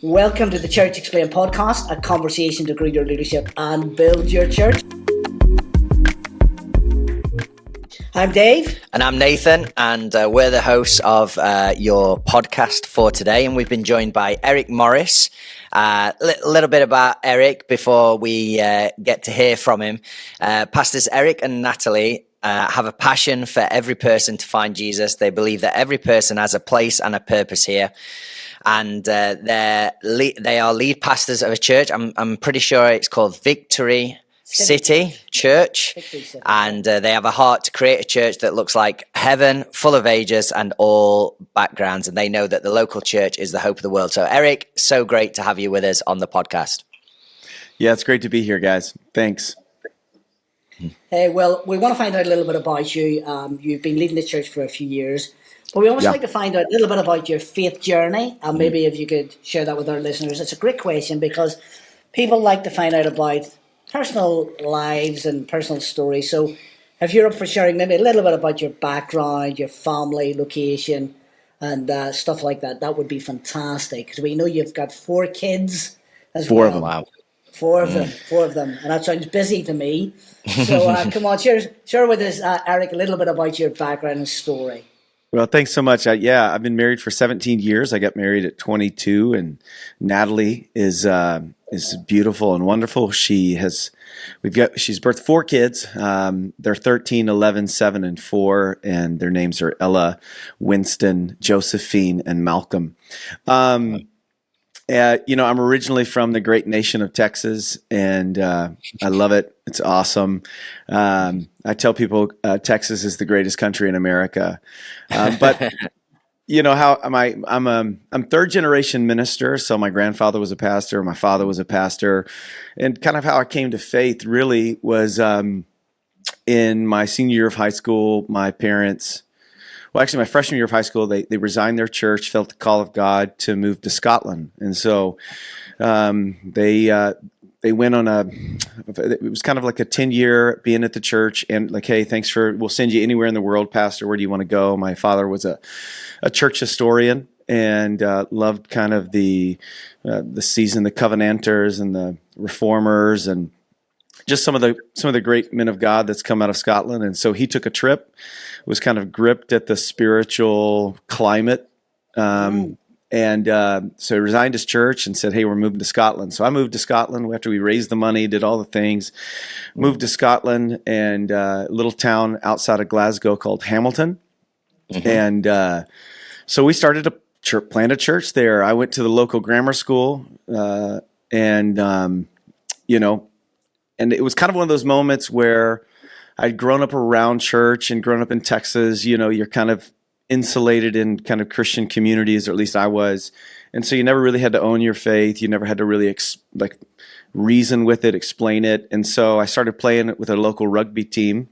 Welcome to the Church Explained podcast, a conversation to grow your leadership and build your church. I'm Dave. And I'm Nathan, and we're the hosts of your podcast for today. And we've been joined by Eric Morris. A little bit about Eric before we get to hear from him. Pastors Eric and Natalie have a passion for every person to find Jesus. They believe that every person has a place and a purpose here. And they are lead pastors of a church. I'm pretty sure it's called Victory City Church, and they have a heart to create a church that looks like heaven, full of ages and all backgrounds, and they know that the local church is the hope of the world. So Eric, so great to have you with us on the podcast. Yeah, it's great to be here, guys. Thanks. Hey, well, we want to find out a little bit about you. You've been leading the church for a few years, but we also like to find out a little bit about your faith journey, and maybe if you could share that with our listeners. It's a great question because people like to find out about personal lives and personal stories. So if you're up for sharing maybe a little bit about your background, your family, location, and stuff like that, that would be fantastic. Because we know you've got 4 kids as well. 4 of them. Wow. 4 of them. And that sounds busy to me. So come on, share with us, Eric, a little bit about your background and story. Well, thanks so much. I've been married for 17 years. I got married at 22, and Natalie is beautiful and wonderful. She's birthed 4 kids. They're 13, 11, 7, and 4, and their names are Ella, Winston, Josephine, and Malcolm. I'm originally from the great nation of Texas, and I love it. It's awesome. I tell people Texas is the greatest country in America. But you know how I'm 3rd generation minister. So my grandfather was a pastor, my father was a pastor, and kind of how I came to faith really was in my senior year of high school. My parents. Well, actually, my freshman year of high school, they resigned their church, felt the call of God to move to Scotland, and so they went on it was kind of like a 10-year being at the church, and like, hey, we'll send you anywhere in the world, Pastor. Where do you want to go? My father was a church historian and loved kind of the season, the Covenanters and the Reformers, and just some of the great men of God that's come out of Scotland. And so he took a trip, was kind of gripped at the spiritual climate. So he resigned his church and said, hey, we're moving to Scotland. So I moved to Scotland after we raised the money, did all the things, moved to Scotland, and a little town outside of Glasgow called Hamilton. Mm-hmm. And so we started to plant a church there. I went to the local grammar school, and it was kind of one of those moments where I'd grown up around church and grown up in Texas. You know, you're kind of insulated in kind of Christian communities, or at least I was. And so you never really had to own your faith. You never had to really reason with it, explain it. And so I started playing it with a local rugby team.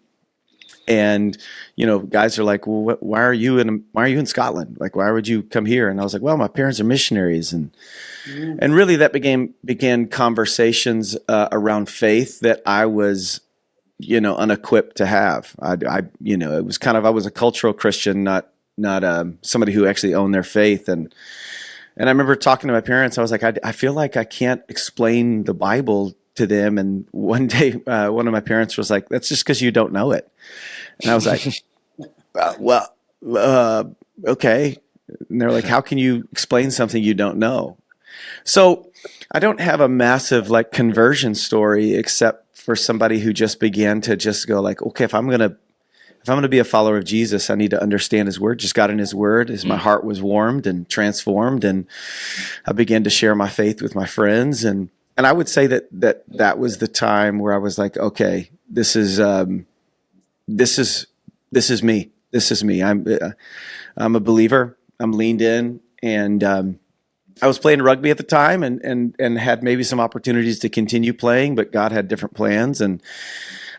And, guys are like, well, why are you in Scotland? Like, why would you come here? And I was like, well, my parents are missionaries. And really that began conversations around faith that I was, unequipped to have. It was I was a cultural Christian, not somebody who actually owned their faith. And I remember talking to my parents. I was like, I feel like I can't explain the Bible to them. And one day, one of my parents was like, that's just because you don't know it. And I was like, okay. And they're like, how can you explain something you don't know? So I don't have a massive conversion story, except for somebody who just began to just go okay, if I'm going to be a follower of Jesus, I need to understand his word. Just got in his word as my heart was warmed and transformed. And I began to share my faith with my friends. And I would say that was the time where I was like, okay, this is me. This is me. I'm a believer. I'm leaned in, and I was playing rugby at the time, and had maybe some opportunities to continue playing, but God had different plans. And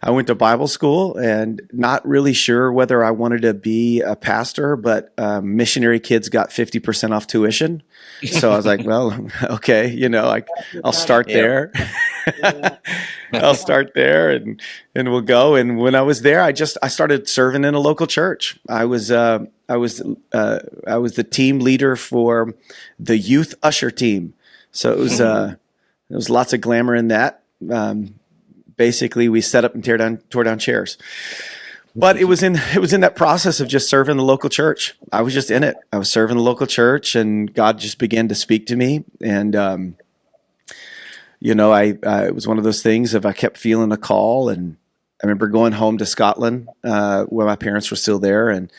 I went to Bible school, and not really sure whether I wanted to be a pastor, but missionary kids got 50% off tuition. So I was like, well, okay, I'll start there. I'll start there, and we'll go. And when I was there, I started serving in a local church. I was the team leader for the youth usher team. So it was lots of glamour in that. Basically, we set up and tore down chairs. But it was in that process of just serving the local church. I was just in it. I was serving the local church, and God just began to speak to me. And it was one of those things of I kept feeling a call, and I remember going home to Scotland where my parents were still there, and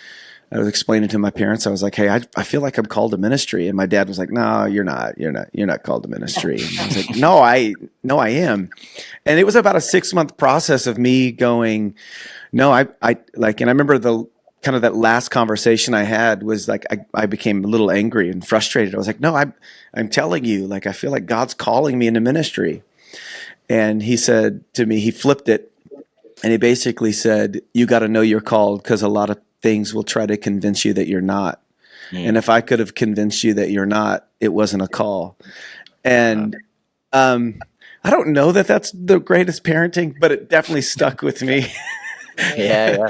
I was explaining to my parents. I was like, "Hey, I feel like I'm called to ministry," and my dad was like, "No, you're not. You're not called to ministry." And I was like, "No, I am." And it was about a 6-month process of me going, "No, I like." And I remember the kind of that last conversation I had was like I became a little angry and frustrated. I was like, "No, I'm telling you, like I feel like God's calling me into ministry." And he said to me, he flipped it, and he basically said, "You got to know you're called, because a lot of things will try to convince you that you're not. And if I could have convinced you that you're not, it wasn't a call." And I don't know that that's the greatest parenting, but it definitely stuck with me. Yeah.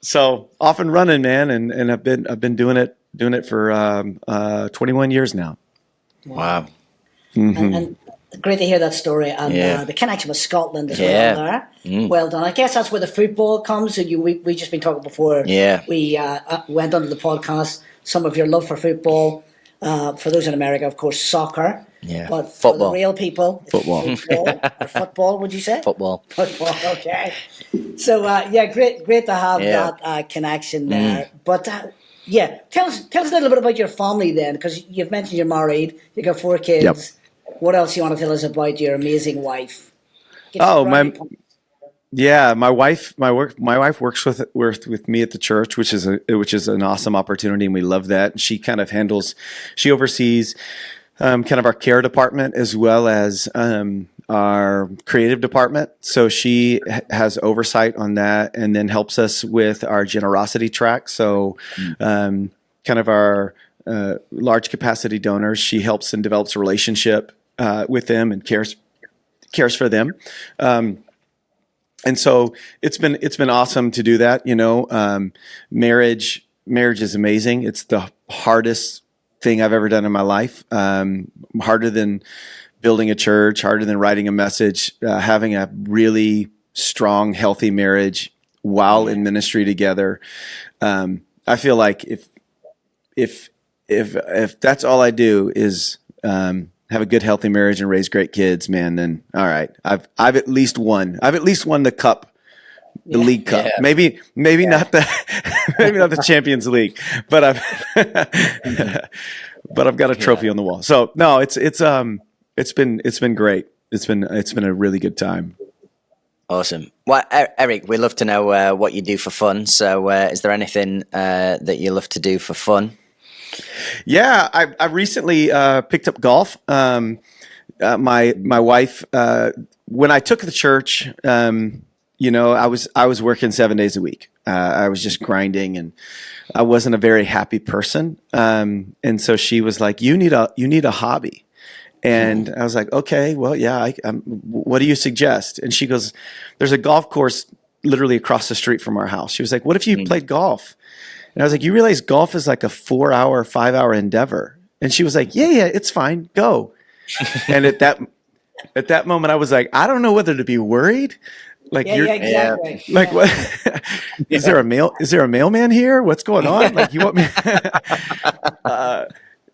So off and running, man, and I've been doing it for 21 years now. Wow. Mm-hmm. And great to hear that story, and the connection with Scotland as well there. Well done. I guess that's where the football comes. So we just been talking before. Yeah. We went under the podcast. Some of your love for football. For those in America, of course, soccer. Yeah. But Football. for the real people, Football. Or football, would you say? Football. Football. Okay. So great to have that connection there. But tell us a little bit about your family then, because you've mentioned you're married. You got 4 kids. Yep. What else you want to tell us about your amazing wife? My wife works with me at the church, which is an awesome opportunity, and we love that. She kind of oversees kind of our care department as well as our creative department. So she has oversight on that, and then helps us with our generosity track. So kind of our large capacity donors, she helps and develops a relationship with them and cares for them. And so it's been awesome to do that. Marriage is amazing. It's the hardest thing I've ever done in my life. Harder than building a church, harder than writing a message, having a really strong, healthy marriage while in ministry together. I feel like if that's all I do is have a good, healthy marriage and raise great kids, man, then all right. I've at least won the cup, the League Cup. Yeah. Maybe not the Champions League, but I've got a trophy on the wall. So no, it's been great. It's been a really good time. Awesome. Well, Eric, we love to know what you do for fun. So is there anything that you love to do for fun? Yeah, I recently picked up golf. My wife, when I took the church, I was working 7 days a week. I was just grinding, and I wasn't a very happy person. And so she was like, "You need a hobby." And I was like, "Okay, well, yeah. What do you suggest?" And she goes, "There's a golf course literally across the street from our house." She was like, "What if you played golf?" And I was like, "You realize golf is like a 4-hour, 5-hour endeavor?" And she was like, yeah, it's fine. Go. And at that moment, I was like, I don't know whether to be worried. Like, exactly. Like, what? Is there a mailman here? What's going on? Like, you want me?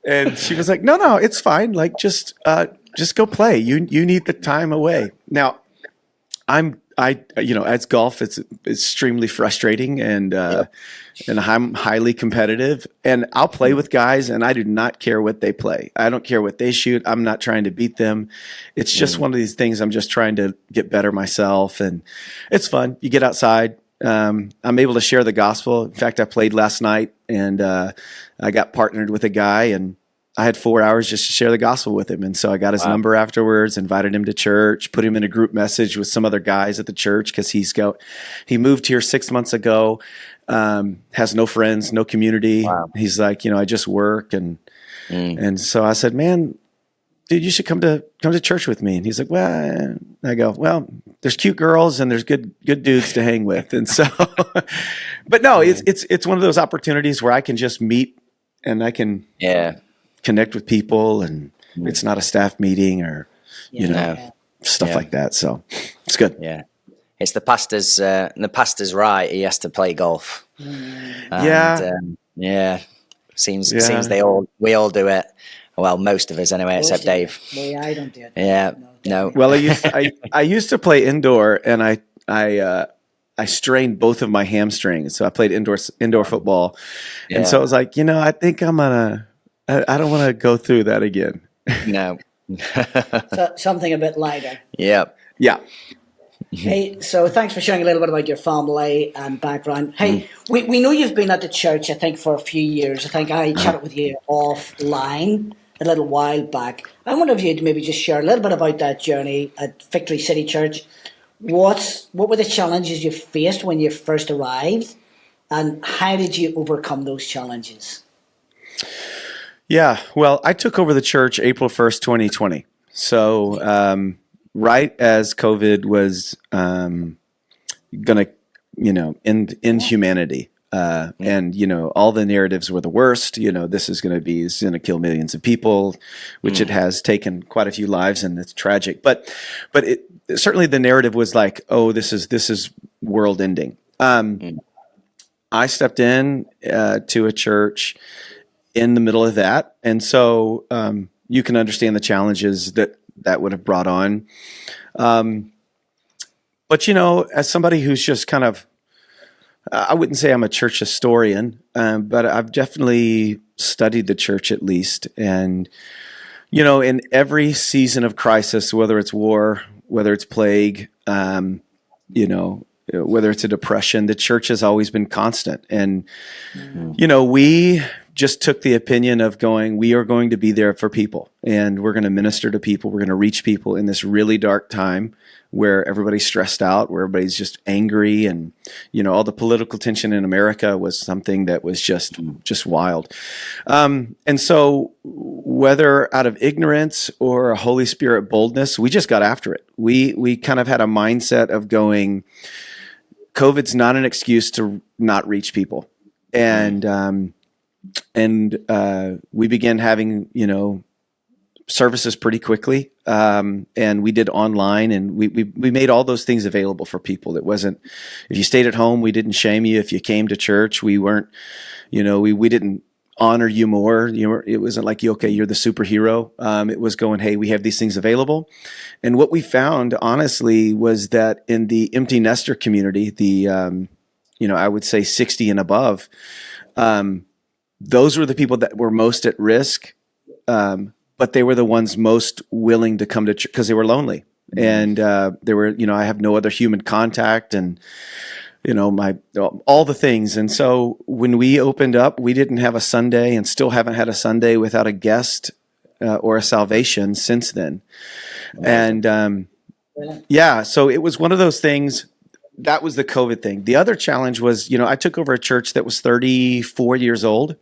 And she was like, no, it's fine. Like, just go play. You need the time away. Now, as golf, it's extremely frustrating, and I'm highly competitive, and I'll play with guys, and I do not care what they play. I don't care what they shoot. I'm not trying to beat them. It's just one of these things. I'm just trying to get better myself, and it's fun. You get outside. I'm able to share the gospel. In fact, I played last night, and I got partnered with a guy, and I had 4 hours just to share the gospel with him. And so I got his number afterwards, invited him to church, put him in a group message with some other guys at the church, because he moved here 6 months ago, has no friends, no community. Wow. He's like, I just work. And so I said, man, dude, you should come to church with me. And he's like, well, I go, well, there's cute girls and there's good dudes to hang with. And so, but no, it's one of those opportunities where I can just meet, and I can connect with people, and It's not a staff meeting or, stuff like that. So it's good. Yeah. It's the pastor's right. He has to play golf. Seems we all do it. Well, most of us anyway, except Dave. Yeah, I don't do it. Yeah, no. Well, I used to play indoor, and I strained both of my hamstrings, so I played indoor football, and so I was like, I think I don't want to go through that again. No. So, something a bit lighter. Yeah. Hey, so thanks for sharing a little bit about your family and background. Hey, we know you've been at the church, I think, for a few years. I think I chatted with you offline a little while back. I wonder if you'd maybe just share a little bit about that journey at Victory City Church. What were the challenges you faced when you first arrived, and how did you overcome those challenges? Yeah, well, I took over the church April 1st, 2020. So right as COVID was going to, end humanity. And, all the narratives were the worst. This is going to kill millions of people, which it has taken quite a few lives, and it's tragic. But certainly the narrative was like, oh, this is world ending. I stepped in to a church in the middle of that, and so you can understand the challenges that would have brought on. But as somebody who's just kind of, I wouldn't say I'm a church historian, but I've definitely studied the church at least. And, in every season of crisis, whether it's war, whether it's plague, whether it's a depression, the church has always been constant. And, we just took the opinion of we are going to be there for people, and we're going to minister to people. We're going to reach people in this really dark time where everybody's stressed out, where everybody's just angry, and all the political tension in America was something that was just wild. And so whether out of ignorance or a Holy Spirit boldness, we just got after it. We kind of had a mindset of going, COVID's not an excuse to not reach people. And we began having, services pretty quickly. And we did online, and we made all those things available for people. It wasn't, if you stayed at home, we didn't shame you. If you came to church, we weren't, we didn't honor you more. It wasn't like, you're the superhero. It was going, hey, we have these things available. And what we found, honestly, was that in the empty nester community, I would say 60 and above, those were the people that were most at risk, but they were the ones most willing to come to church because they were lonely. And they were, I have no other human contact, and all the things. And so when we opened up, we didn't have a Sunday, and still haven't had a Sunday without a guest or a salvation since then. And so it was one of those things. That was the COVID thing. The other challenge was, I took over a church that was 34 years old.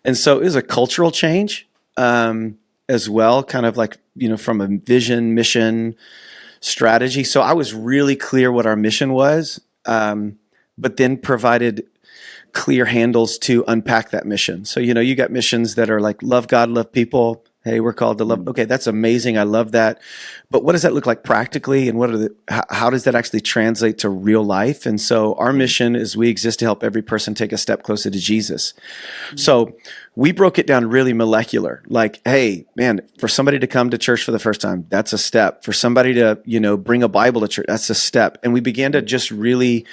And so it was a cultural change as well, kind of like, from a vision, mission, strategy. So I was really clear what our mission was, but then provided clear handles to unpack that mission. So, you got missions that are like, love God, love people. Hey, we're called to love. Okay, that's amazing. I love that. But what does that look like practically? And how does that actually translate to real life? And so our mission is we exist to help every person take a step closer to Jesus. So we broke it down really molecular. Like, hey, man, for somebody to come to church for the first time, that's a step. For somebody to, bring a Bible to church, that's a step. And we began to just really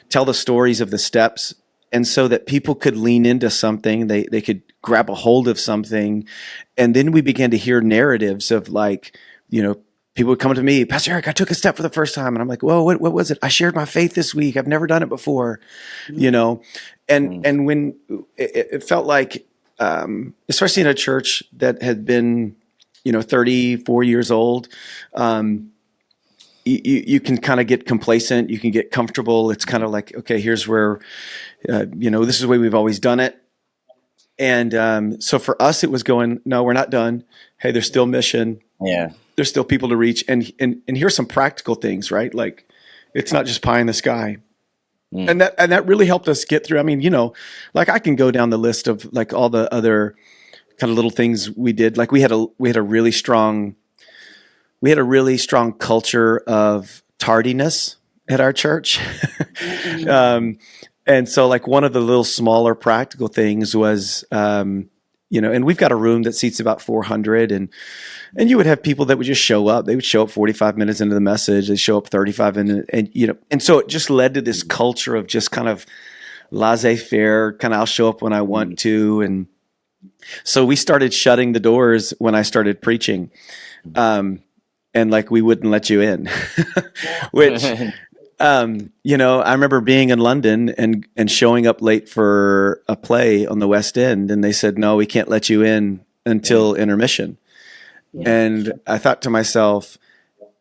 tell the stories of the steps. And so that people could lean into something, they could grab a hold of something. And then we began to hear narratives of like, people would come to me, Pastor Eric, I took a step for the first time. And I'm like, whoa, what was it? I shared my faith this week. I've never done it before, And when it felt like, especially in a church that had been, 34 years old, you can kind of get complacent. You can get comfortable. It's kind of like, okay, here's where, this is the way we've always done it. And so for us, it was going, no, we're not done. Hey, there's still mission. Yeah. There's still people to reach. And here's some practical things, right? Like, it's not just pie in the sky. And that really helped us get through. I mean, like I can go down the list of like all the other kind of little things we did. Like we had a really strong culture of tardiness at our church. And so like one of the little smaller practical things was, and we've got a room that seats about 400, and you would have people that would just show up. They would show up 45 minutes into the message. They show up 35 minutes, and so it just led to this culture of just kind of laissez-faire, kind of I'll show up when I want to. And so we started shutting the doors when I started preaching. And like we wouldn't let you in, which, I remember being in London and showing up late for a play on the West End, and they said, no, we can't let you in until intermission. Yeah. And I thought to myself,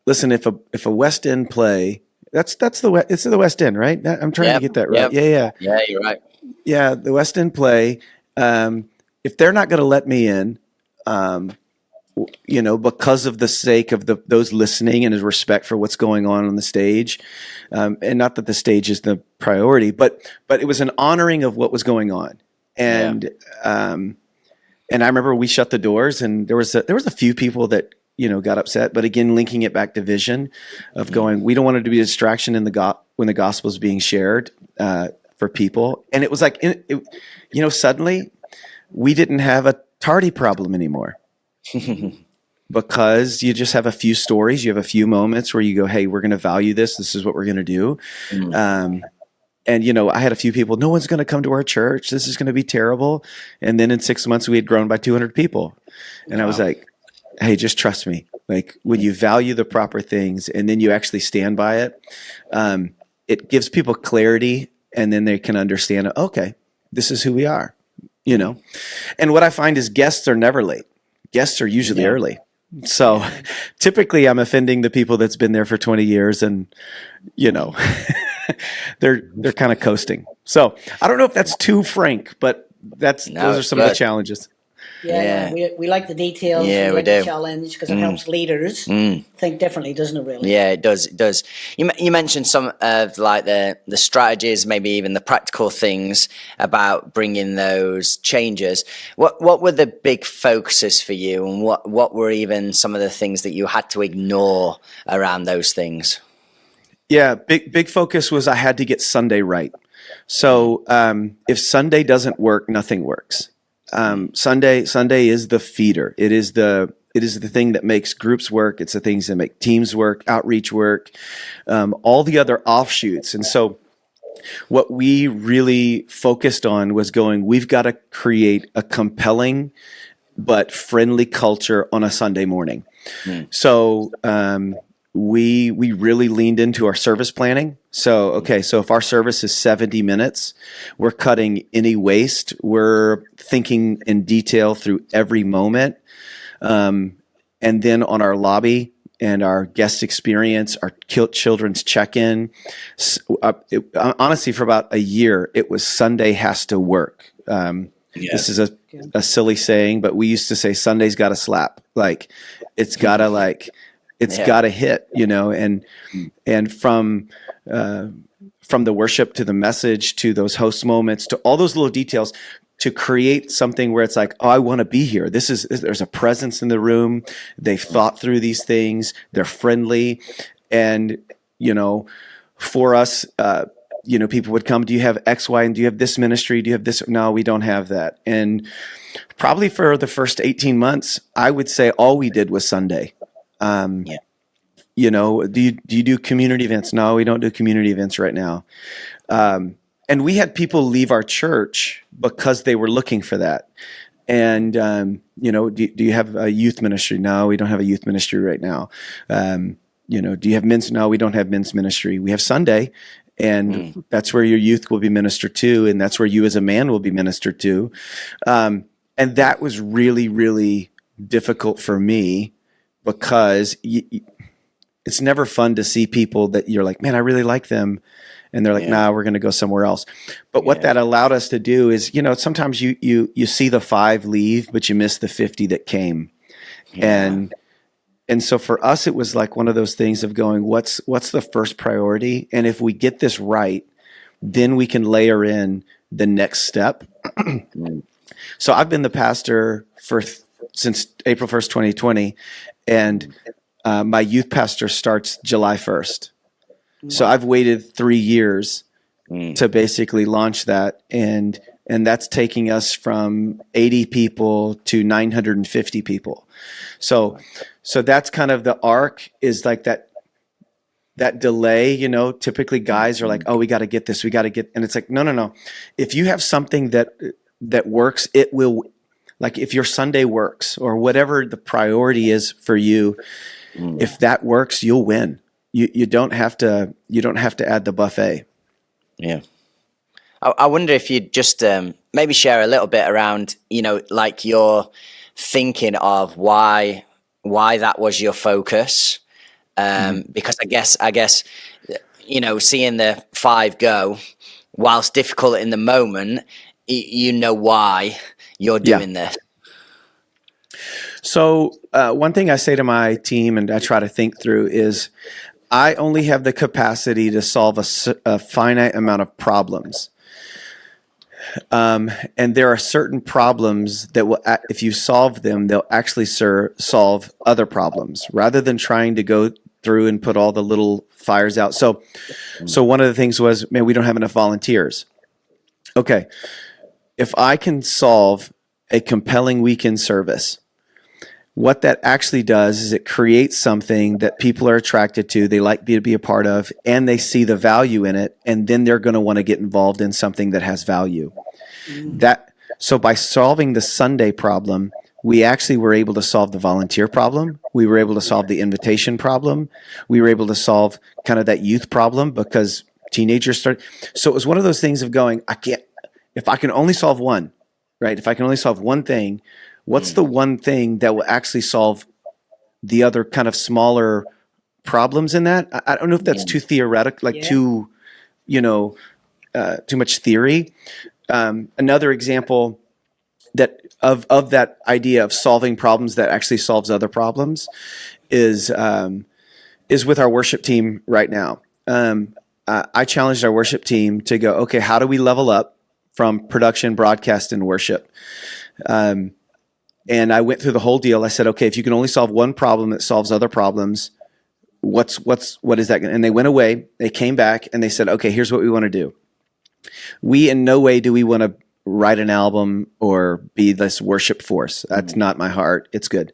listen, if a West End play, it's the West End, right? I'm trying to get that right. Yeah. Yeah, you're right. Yeah, the West End play. If they're not going to let me in, because of the sake of those listening and his respect for what's going on the stage, and not that the stage is the priority, but it was an honoring of what was going on. And and I remember we shut the doors, and there was a few people that got upset, but again, linking it back to vision of going, we don't want it to be a distraction when the gospel is being shared for people. And it was like, suddenly we didn't have a tardy problem anymore. Because you just have a few stories, you have a few moments where you go, hey, we're going to value this. This is what we're going to do. And, I had a few people, no one's going to come to our church. This is going to be terrible. And then in 6 months, we had grown by 200 people. And I was like, hey, just trust me. Like when you value the proper things and then you actually stand by it, it gives people clarity, and then they can understand, okay, this is who we are, And what I find is guests are never late. Guests are usually early. So typically I'm offending the people that's been there for 20 years and, they're kind of coasting. So I don't know if that's too frank, but those are some of the challenges. Yeah. We like the details. Yeah, we like do. The challenge because it helps leaders think differently, doesn't it? Really? Yeah, it does. It does. You mentioned some of like the strategies, maybe even the practical things about bringing those changes. What were the big focuses for you, and what were even some of the things that you had to ignore around those things? Yeah, big focus was I had to get Sunday right. So if Sunday doesn't work, nothing works. Sunday is the feeder. It is the thing that makes groups work. It's the things that make teams work, outreach work, all the other offshoots. And so what we really focused on was we've got to create a compelling but friendly culture on a Sunday morning. So we really leaned into our service planning. So if our service is 70 minutes, we're cutting any waste. We're thinking in detail through every moment. And then on our lobby and our guest experience, our children's check-in, honestly, for about a year, it was Sunday has to work. This is a silly saying, but we used to say Sunday's got to slap. Like it's got to got to hit, and from the worship to the message to those host moments to all those little details, to create something where it's like, oh, I want to be here. There's a presence in the room. They've thought through these things. They're friendly, and for us, people would come. Do you have X, Y, and do you have this ministry? Do you have this? No, we don't have that. And probably for the first 18 months, I would say all we did was Sunday. Do you do community events? No, we don't do community events right now. And we had people leave our church because they were looking for that. And, do you have a youth ministry? No, we don't have a youth ministry right now. Do you have men's? No, we don't have men's ministry. We have Sunday, and that's where your youth will be ministered to. And that's where you as a man will be ministered to. And that was really, really difficult for me, because it's never fun to see people that you're like, man, I really like them. And they're like, nah, we're going to go somewhere else. But what that allowed us to do is, sometimes you see the 5 leave, but you miss the 50 that came. Yeah. And so for us, it was like one of those things of going, what's the first priority? And if we get this right, then we can layer in the next step. So I've been the pastor since April 1st, 2020, and my youth pastor starts July 1st. So I've waited 3 years to basically launch that, and that's taking us from 80 people to 950 people. So that's kind of the arc, is like that delay. Typically guys are like, oh, we got to get this, and it's like, no. If you have something that works, it will, like if your Sunday works or whatever the priority is for you, if that works, you'll win. You don't have to add the buffet. Yeah. I wonder if you'd just maybe share a little bit around, like your thinking of why that was your focus. Because I guess, seeing the 5 go, whilst difficult in the moment, why you're doing this. So one thing I say to my team, and I try to think through, is I only have the capacity to solve a finite amount of problems. And there are certain problems that will, if you solve them, they'll actually solve other problems, rather than trying to go through and put all the little fires out. So one of the things was, man, we don't have enough volunteers. Okay. If I can solve a compelling weekend service, what that actually does is it creates something that people are attracted to, they like to be a part of, and they see the value in it, and then they're going to want to get involved in something that has value. So by solving the Sunday problem, we actually were able to solve the volunteer problem. We were able to solve the invitation problem. We were able to solve kind of that youth problem, because teenagers started. So it was one of those things of going, if I can only solve one, right? If I can only solve one thing, what's the one thing that will actually solve the other kind of smaller problems in that? I don't know if that's too theoretic, too much theory. Another example that of that idea of solving problems that actually solves other problems is with our worship team right now. I challenged our worship team to go, okay, how do we level up from production, broadcast, and worship? And I went through the whole deal. I said, okay, if you can only solve one problem that solves other problems, what is that? And they went away, they came back, and they said, okay, here's what we want to do. We in no way do we want to write an album or be this worship force. That's not my heart. It's good.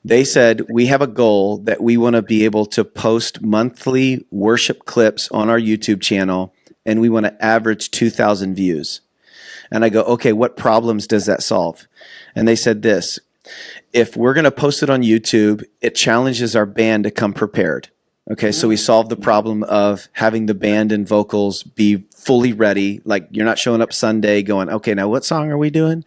They said, we have a goal that we want to be able to post monthly worship clips on our YouTube channel, and we want to average 2,000 views. And I go, okay, what problems does that solve? And they said this: if we're going to post it on YouTube, it challenges our band to come prepared. Okay, so we solved the problem of having the band and vocals be fully ready. Like, you're not showing up Sunday going, okay, now what song are we doing?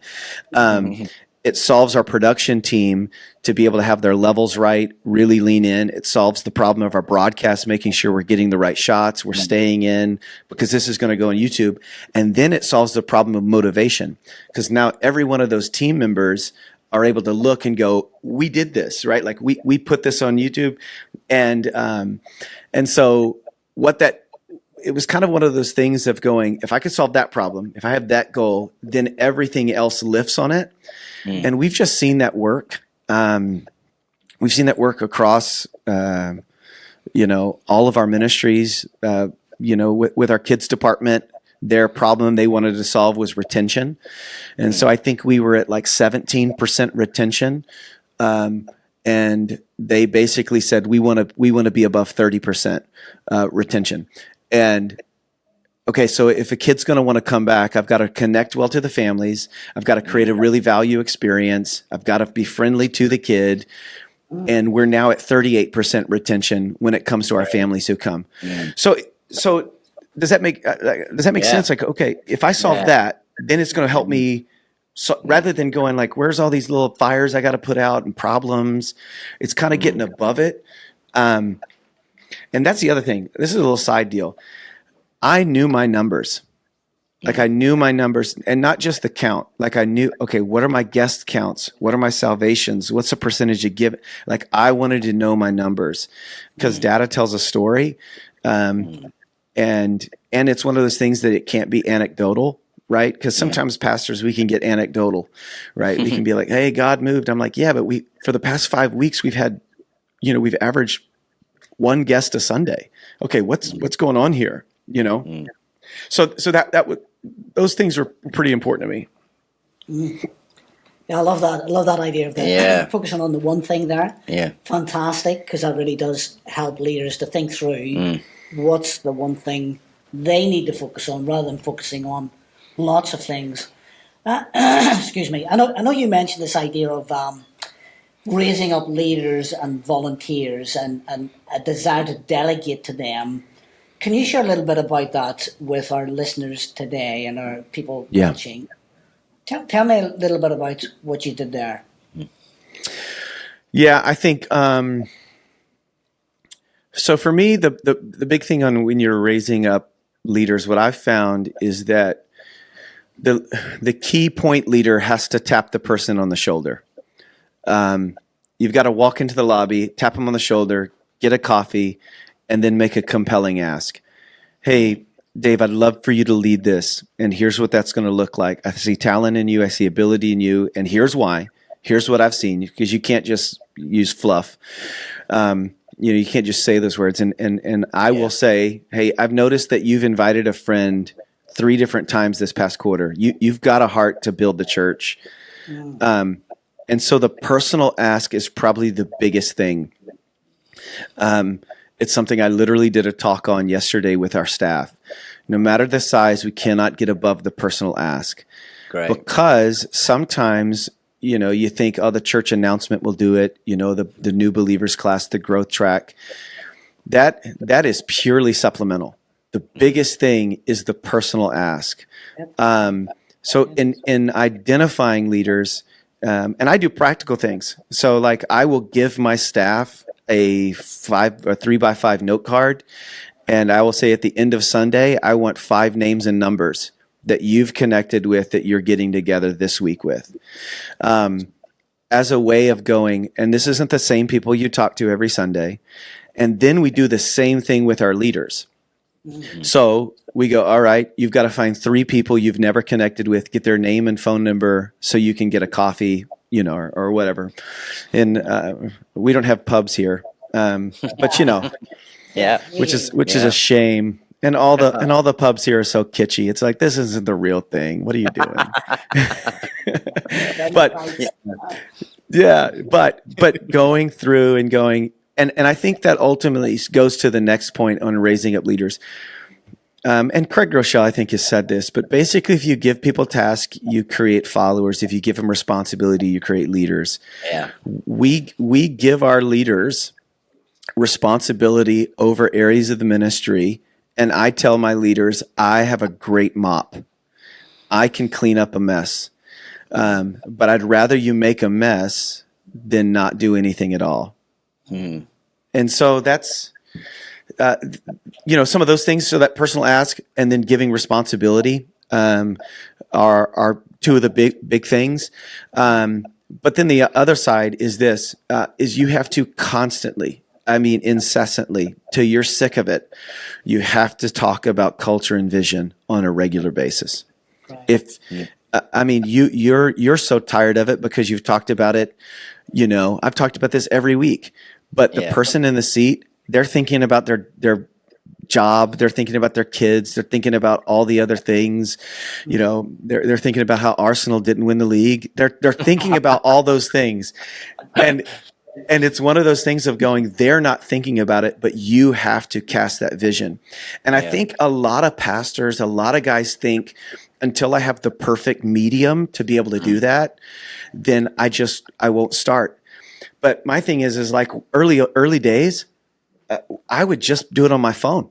It solves our production team to be able to have their levels right, really lean in. It solves the problem of our broadcast, making sure we're getting the right shots, we're staying in, because this is going to go on YouTube. And then it solves the problem of motivation, because now every one of those team members are able to look and go, we did this, right? Like we put this on YouTube. And so it was kind of one of those things of going, if I could solve that problem, if I have that goal, then everything else lifts on it. And we've just seen that work. We've seen that work across, all of our ministries, with our kids department. Their problem they wanted to solve was retention. And so I think we were at like 17% retention. And they basically said, we want to be above 30% retention. And okay, so if a kid's going to want to come back, I've got to connect well to the families. I've got to create a really value experience. I've got to be friendly to the kid. And we're now at 38% retention when it comes to our families who come. So does that make sense? Like, okay, if I solve that, then it's going to help me. So rather than going like, where's all these little fires I got to put out and problems, it's kind of getting above it. And that's the other thing. This is a little side deal. I knew my numbers. Like, I knew my numbers, and not just the count. Like, I knew, okay, what are my guest counts? What are my salvations? What's the percentage of give? Like, I wanted to know my numbers, because data tells a story. And it's one of those things that it can't be anecdotal. right? Because sometimes pastors, we can get anecdotal, right? We can be like, hey, God moved. I'm like, yeah, but for the past 5 weeks, we've had, we've averaged one guest a Sunday. Okay, what's going on here? So that would, those things are pretty important to me. Yeah, I love that. I love that idea of that. Yeah. Focusing on the one thing there. Yeah. Fantastic, because that really does help leaders to think through what's the one thing they need to focus on rather than focusing on lots of things. Excuse me. I know you mentioned this idea of raising up leaders and volunteers and a desire to delegate to them. Can you share a little bit about that with our listeners today and our people watching? Tell me a little bit about what you did there. Yeah, I think so. For me, the big thing on when you're raising up leaders, what I've found is that the key point leader has to tap the person on the shoulder. You've got to walk into the lobby, tap them on the shoulder, get a coffee, and then make a compelling ask. Hey, Dave, I'd love for you to lead this, and here's what that's going to look like. I see talent in you, I see ability in you, and here's why. Here's what I've seen, because you can't just use fluff. You can't just say those words. And I will say, hey, I've noticed that you've invited a friend 3 different times this past quarter. You've got a heart to build the church. And so the personal ask is probably the biggest thing. It's something I literally did a talk on yesterday with our staff. No matter the size, we cannot get above the personal ask. Great. Because sometimes, you think, the church announcement will do it, the new believers class, the growth track. That is purely supplemental. The biggest thing is the personal ask. So in identifying leaders, and I do practical things. So like I will give my staff a 3x5 note card, and I will say at the end of Sunday, I want 5 names and numbers that you've connected with that you're getting together this week with, as a way of going, and this isn't the same people you talk to every Sunday. And then we do the same thing with our leaders. So we go, all right, you've got to find 3 people you've never connected with, get their name and phone number so you can get a coffee, or whatever. And we don't have pubs here, but which is a shame. And all the pubs here are so kitschy. It's like, this isn't the real thing. What are you doing? but going through and going. And I think that ultimately goes to the next point on raising up leaders. And Craig Groeschel, I think, has said this, but basically if you give people tasks, you create followers. If you give them responsibility, you create leaders. Yeah. We give our leaders responsibility over areas of the ministry, and I tell my leaders, I have a great mop. I can clean up a mess. But I'd rather you make a mess than not do anything at all. And so that's, some of those things. So that personal ask and then giving responsibility are 2 of the big things. But then the other side is this, is you have to constantly, incessantly, till you're sick of it, you have to talk about culture and vision on a regular basis. Right. You're so tired of it because you've talked about it. I've talked about this every week. But the person in the seat, they're thinking about their job. They're thinking about their kids. They're thinking about all the other things. They're thinking about how Arsenal didn't win the league. They're thinking about all those things. And it's one of those things of going, they're not thinking about it, but you have to cast that vision. And I think a lot of pastors, a lot of guys think, until I have the perfect medium to be able to do that, then I won't start. But my thing is like early days, I would just do it on my phone.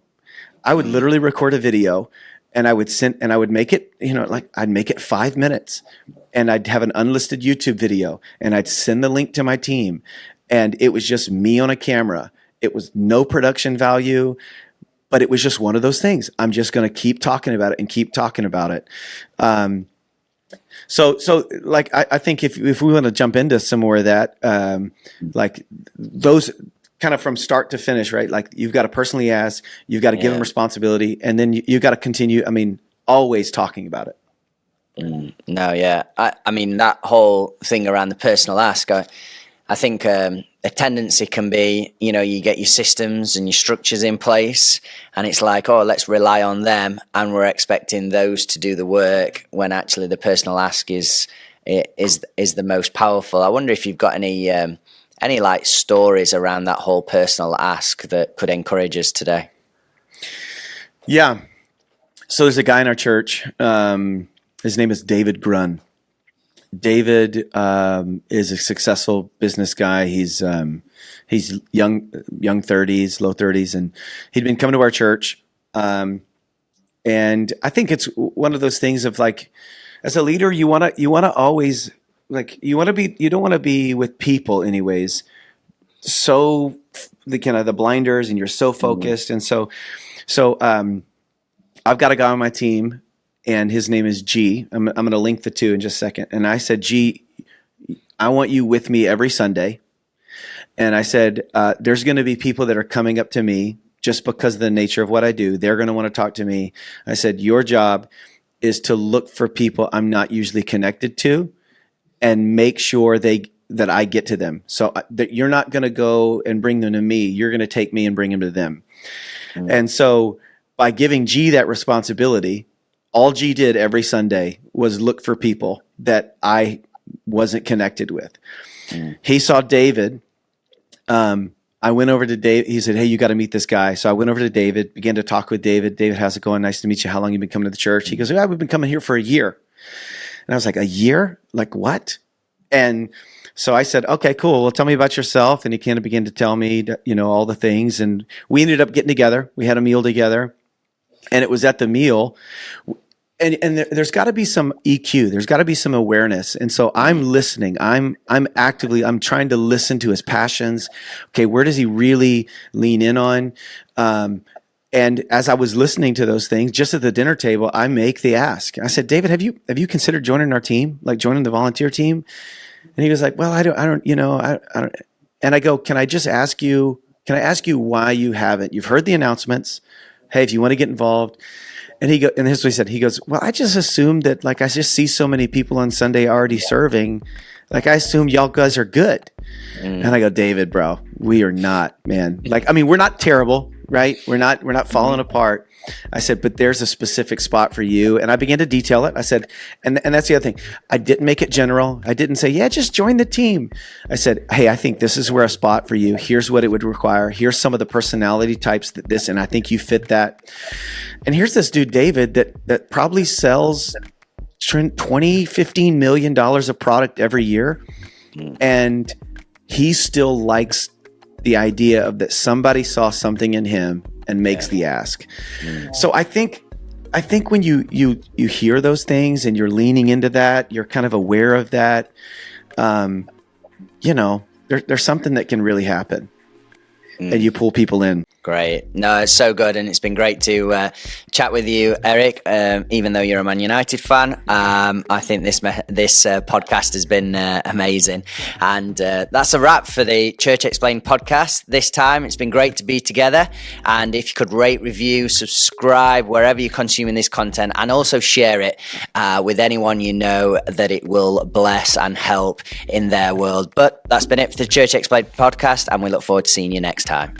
I would literally record a video, and I would make it, I'd make it 5 minutes, and I'd have an unlisted YouTube video, and I'd send the link to my team, and it was just me on a camera. It was no production value, but it was just one of those things. I'm just going to keep talking about it and keep talking about it. So like, I think if we want to jump into some more of that, like those kind of from start to finish, right? Like you've got to personally ask, you've got to give them responsibility, and then you've got to continue. Always talking about it. No, yeah. I mean, that whole thing around the personal ask, I think a tendency can be, you get your systems and your structures in place, and it's like, oh, let's rely on them, and we're expecting those to do the work, when actually the personal ask is the most powerful. I wonder if you've got any like stories around that whole personal ask that could encourage us today. Yeah. So there's a guy in our church. His name is David Grunn. David is a successful business guy. He's young 30s, low 30s, and he'd been coming to our church. And I think it's one of those things of like, as a leader, you want to always you don't want to be with people anyways. So the kind of the blinders, and you're so focused. And so I've got a guy on my team, and his name is G. I'm going to link the two in just a second. And I said, G, I want you with me every Sunday. And I said, there's going to be people that are coming up to me just because of the nature of what I do. They're going to want to talk to me. I said, your job is to look for people I'm not usually connected to and make sure that I get to them. So that you're not going to go and bring them to me. You're going to take me and bring them to them. And so by giving G that responsibility, all G did every Sunday was look for people that I wasn't connected with. He saw David. I went over to David. He said, hey, you got to meet this guy. So I went over to David, began to talk with David. David, how's it going? Nice to meet you. How long you been coming to the church? He goes, yeah, we've been coming here for a year. And I was like, a year? Like what? And so I said, okay, cool. Well, tell me about yourself. And he kind of began to tell me, all the things. And we ended up getting together. We had a meal together. And it was at the meal, and there's got to be some EQ. There's got to be some awareness. And so I'm listening. I'm trying to listen to his passions. Okay, where does he really lean in on? And as I was listening to those things, just at the dinner table, I make the ask. I said, David, have you considered joining our team, like joining the volunteer team? And he was like, well, I don't. And I go, can I ask you why you haven't? You've heard the announcements. Hey, if you want to get involved. And and this is what he said. He goes, well, I just assumed that, I just see so many people on Sunday already serving. I assume y'all guys are good. And I go, David, bro, we are not, man. We're not terrible, right? We're not falling apart. I said, but there's a specific spot for you. And I began to detail it. I said, and that's the other thing. I didn't make it general. I didn't say, yeah, just join the team. I said, hey, I think this is where a spot for you. Here's what it would require. Here's some of the personality types and I think you fit that. And here's this dude, David, that probably sells $15 million of product every year. And he still likes the idea of that somebody saw something in him and makes the ask. So I think when you hear those things and you're leaning into that, you're kind of aware of that, there's something that can really happen. And you pull people in. Great. No, it's so good. And it's been great to chat with you, Eric, even though you're a Man United fan. I think this podcast has been amazing. And that's a wrap for the Church Explained podcast this time. It's been great to be together. And if you could rate, review, subscribe, wherever you're consuming this content, and also share it with anyone you know that it will bless and help in their world. But that's been it for the Church Explained podcast. And we look forward to seeing you next time.